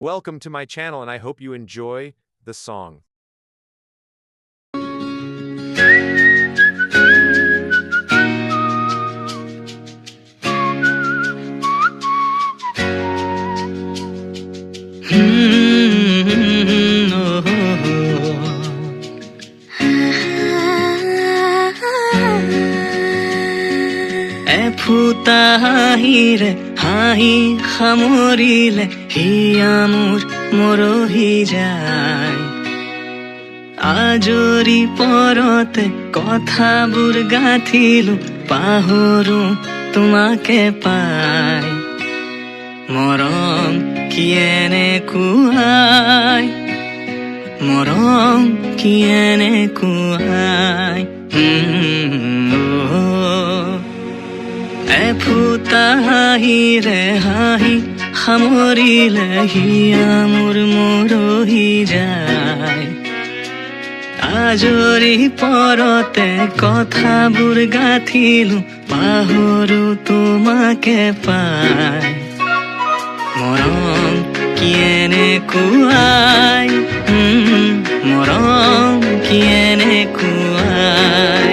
Welcome to my channel and I hope you enjoy the song. ফুটা হাঁহিৰে হাঁহি সামৰিলে হিয়া মোৰ মৰহি যায় আজৰি পৰতে কথাবোৰ গাঁঠিলো পাহৰো তোমাকে পাই মৰম কি এনেকুৱাই মৰম কি এনেকুৱাই ফুটা হাঁহিৰে হাঁহি সামৰিলে হিয়া মোৰ মৰহি যায় আজৰি পৰতে কথাবোৰ গাঁঠিলো পাহৰো তোমাকে পাই মৰম কি এনেকুৱাই মৰম কি এনেকুৱাই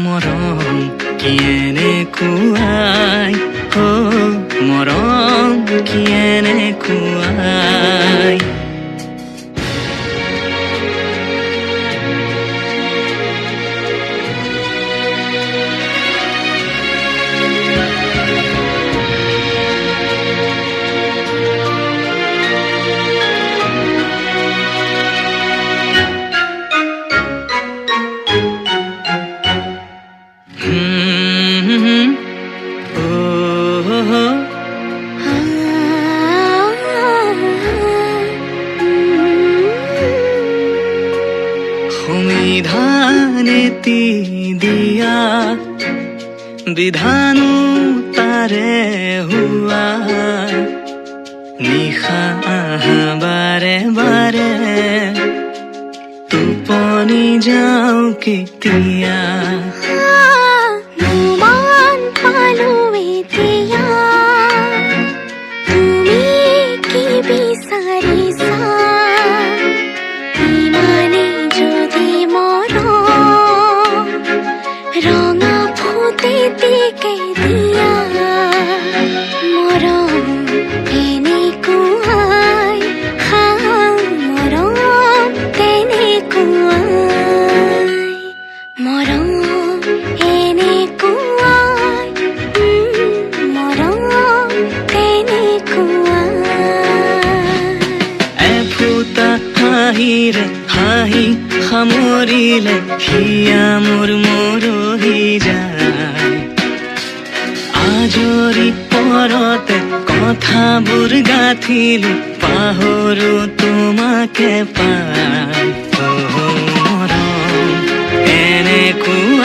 মৰম কি এনেকুৱাই মৰম কি এনেকুৱাই সংবিধানেতি দিয়া বিধানো তাৰে হোৱা নিশা বাৰে বাৰে টোপনি যাওঁ কেতিয়া হাঁহিৰে হাঁহি সামৰিলে হিয়া মোৰ মৰহি যায় আজৰি পৰতে কথাবোৰ গাঁঠিলো পাহৰো তোমাকে পাই মৰম এনেকুৱা